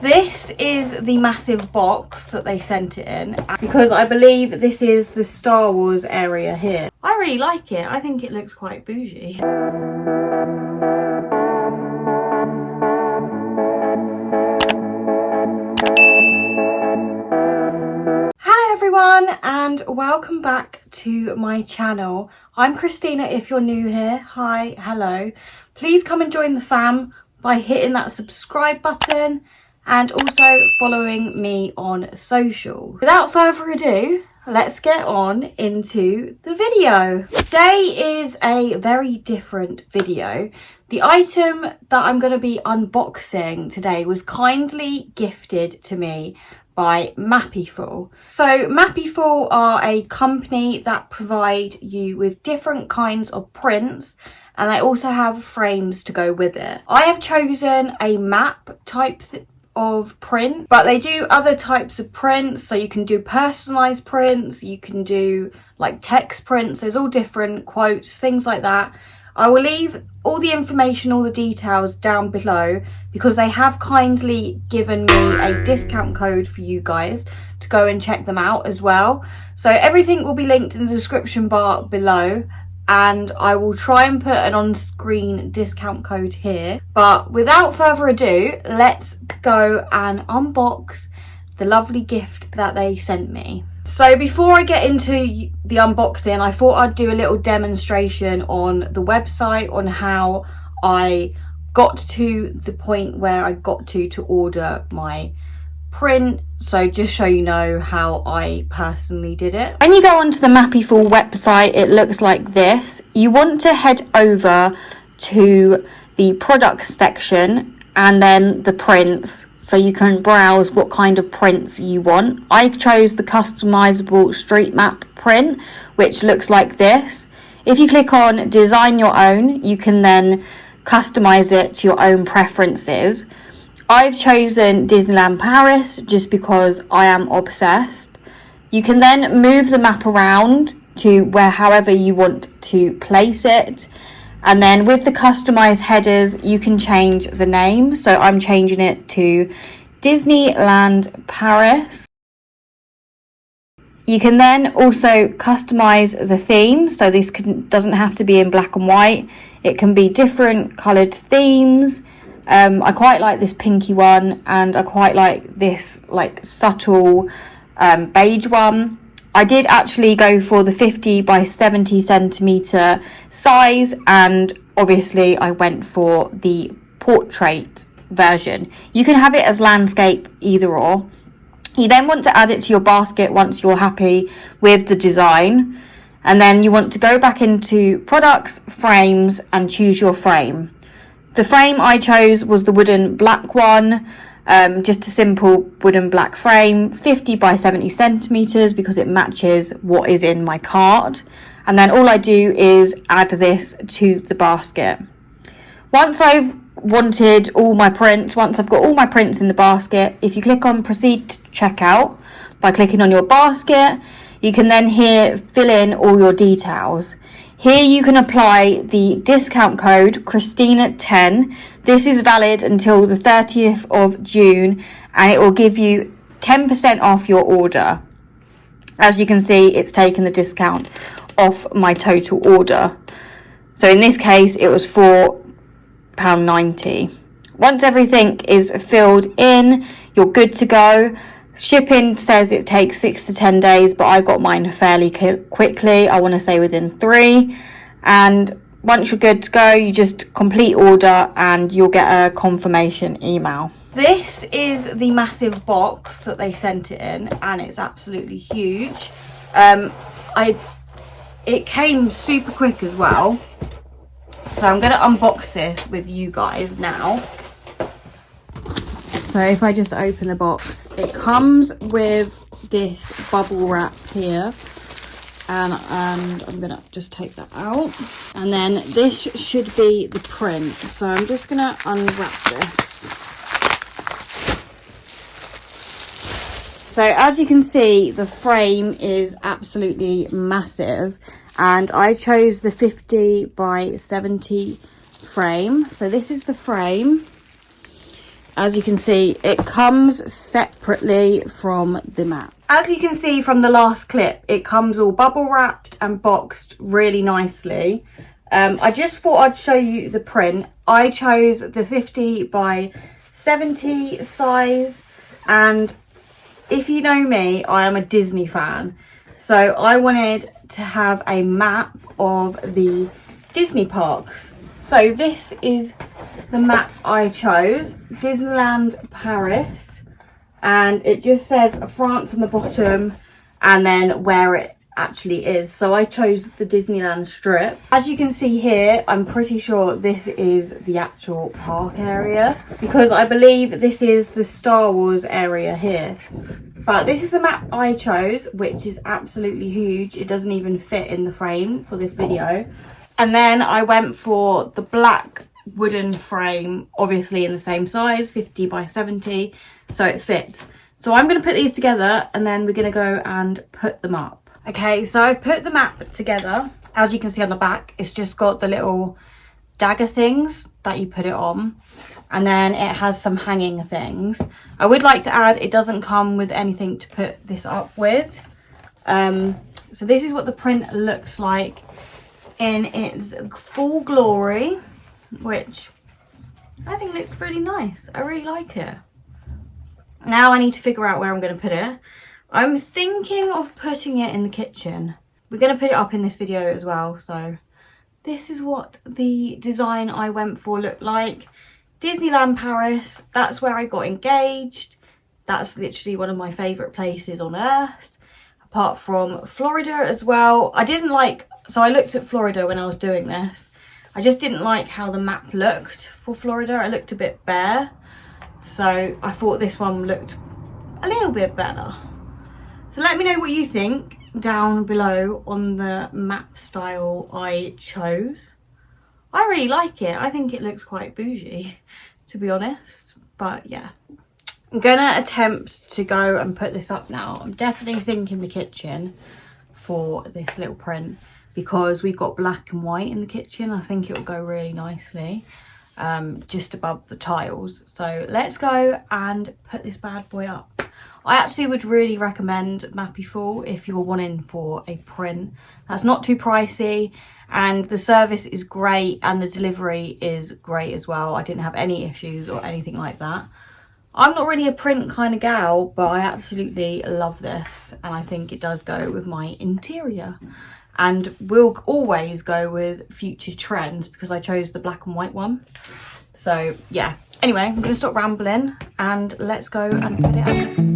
This is the massive box that they sent it in, because I believe this is the Star Wars area here. I really like it. I think it looks quite bougie. Hi everyone, and welcome back to my channel. I'm Christina. If you're new here, hi, hello. Please come and join the fam by hitting that subscribe button and also following me on social. Without further ado, let's get on into the video. Today is a very different video. The item that I'm going to be unboxing today was kindly gifted to me by Mapiful. So Mapiful are a company that provide you with different kinds of prints, and they also have frames to go with it. I have chosen a map type of print, but they do other types of prints. So you can do personalized prints, you can do like text prints, there's all different quotes, things like that. I will leave all the information, all the details down below, because they have kindly given me a discount code for you guys to go and check them out as well. So everything will be linked in the description bar below, and I will try and put an on-screen discount code here. But without further ado, let's go and unbox the lovely gift that they sent me. So before I get into the unboxing, I thought I'd do a little demonstration on the website on how I got to the point where I got to order my print. So just so you know how I personally did it. When you go onto the Mapiful website, it looks like this. You want to head over to the products section and then the prints, so you can browse what kind of prints you want. I chose the customizable street map print, which looks like this. If you click on design your own, you can then customize it to your own preferences. I've chosen Disneyland Paris just because I am obsessed. You can then move the map around to however you want to place it. And then with the customized headers, you can change the name. So I'm changing it to Disneyland Paris. You can then also customize the theme. So this doesn't have to be in black and white. It can be different colored themes. I quite like this pinky one, and I quite like this like subtle beige one. I did actually go for the 50 by 70 centimeter size, and obviously I went for the portrait version. You can have it as landscape, either or. You then want to add it to your basket once you're happy with the design, and then you want to go back into products, frames, and choose your frame. The frame I chose was the wooden black one. Just a simple wooden black frame, 50 by 70 centimeters, because it matches what is in my cart. And then all I do is add this to the basket. Once I've got all my prints in the basket, if you click on proceed to checkout by clicking on your basket, you can then here fill in all your details. Here you can apply the discount code Christina10. This is valid until the 30th of June, and it will give you 10% off your order. As you can see, it's taken the discount off my total order. So in this case, it was £4.90. Once everything is filled in, you're good to go. Shipping says it takes 6 to 10 days, but I got mine fairly quickly. I want to say within 3. And once you're good to go, you just complete order and you'll get a confirmation email. This is the massive box that they sent it in, and it's absolutely huge. It came super quick as well. So I'm going to unbox this with you guys now. So if I just open the box, it comes with this bubble wrap here, and I'm gonna just take that out, and then this should be the print. So I'm just gonna unwrap this. So as you can see, the frame is absolutely massive, and I chose the 50 by 70 frame. So this is the frame. as you can see, it comes separately from the map. As you can see from the last clip, it comes all bubble wrapped and boxed really nicely. I just thought I'd show you the print. I chose the 50 by 70 size, and if you know me, I am a Disney fan. So I wanted to have a map of the Disney parks. So this is the map I chose, Disneyland Paris, and it just says France on the bottom and then where it actually is. So I chose the Disneyland strip. As you can see here, I'm pretty sure this is the actual park area, because I believe this is the Star Wars area here. But this is the map I chose, which is absolutely huge. It doesn't even fit in the frame for this video. And then I went for the black wooden frame, obviously in the same size, 50 by 70, so it fits. So I'm going to put these together and then we're going to go and put them up. Okay, so I've put the map together. As you can see on the back, it's just got the little dagger things that you put it on, and then it has some hanging things. I would like to add, it doesn't come with anything to put this up with. So this is what the print looks like in its full glory, which I think looks really nice. I really like it. Now I need to figure out where I'm going to put it. I'm thinking of putting it in the kitchen. We're going to put it up in this video as well. So this is what the design I went for looked like. Disneyland Paris, that's where I got engaged. That's literally one of my favourite places on earth. Apart from Florida as well. So I looked at Florida when I was doing this. I just didn't like how the map looked for Florida. It looked a bit bare. So I thought this one looked a little bit better. So let me know what you think down below on the map style I chose. I really like it. I think it looks quite bougie, to be honest. But yeah, I'm gonna attempt to go and put this up now. I'm definitely thinking the kitchen for this little print, because we've got black and white in the kitchen. I think it will go really nicely just above the tiles. So let's go and put this bad boy up. I actually would really recommend Mapiful if you're wanting for a print that's not too pricey, and the service is great and the delivery is great as well. I didn't have any issues or anything like that. I'm not really a print kind of gal, but I absolutely love this, and I think it does go with my interior and will always go with future trends, because I chose the black and white one. So yeah, anyway, I'm gonna stop rambling and let's go and put it up.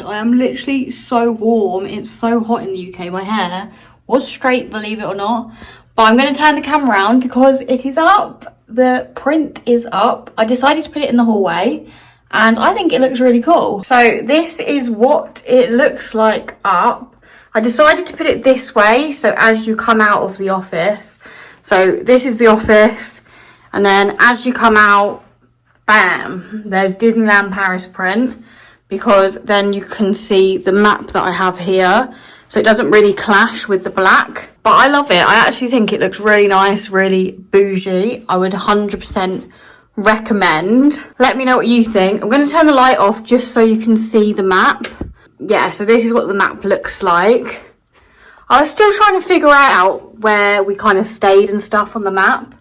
I am literally so warm. It's so hot in the UK. My hair was straight, believe it or not, but I'm going to turn the camera around because it is up. The print is up. I decided to put it in the hallway and I think it looks really cool. So this is what it looks like up. I decided to put it this way, so as you come out of the office. So this is the office, and then as you come out, bam, there's Disneyland Paris print, because then you can see the map that I have here, so it doesn't really clash with the black. But I love it. I actually think it looks really nice, really bougie. I would 100% recommend. Let me know what you think. I'm going to turn the light off just so you can see the map. Yeah, so this is what the map looks like. I was still trying to figure out where we kind of stayed and stuff on the map.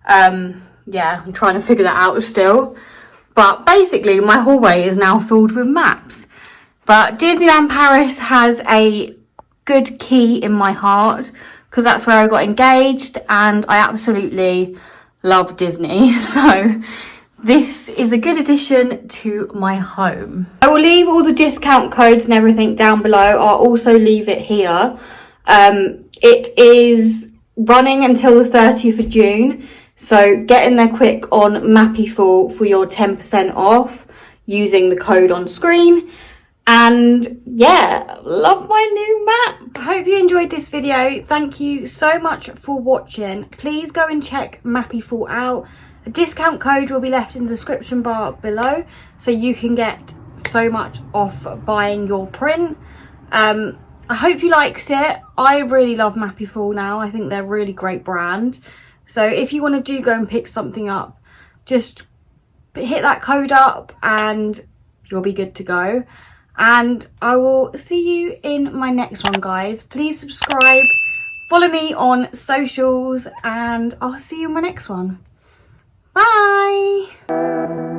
Yeah, I'm trying to figure that out still. But basically, my hallway is now filled with maps. But Disneyland Paris has a good key in my heart, because that's where I got engaged, and I absolutely love Disney. So this is a good addition to my home. I will leave all the discount codes and everything down below. I'll also leave it here. It is running until the 30th of June. So get in there quick on Mapiful for your 10% off using the code on screen. And yeah, love my new map. I hope you enjoyed this video. Thank you so much for watching. Please go and check Mapiful out. A discount code will be left in the description bar below, so you can get so much off buying your print. I hope you liked it. I really love Mapiful now. I think they're a really great brand. So if you want to go and pick something up, just hit that code up and you'll be good to go. And I will see you in my next one, guys. Please subscribe, follow me on socials, and I'll see you in my next one. Bye.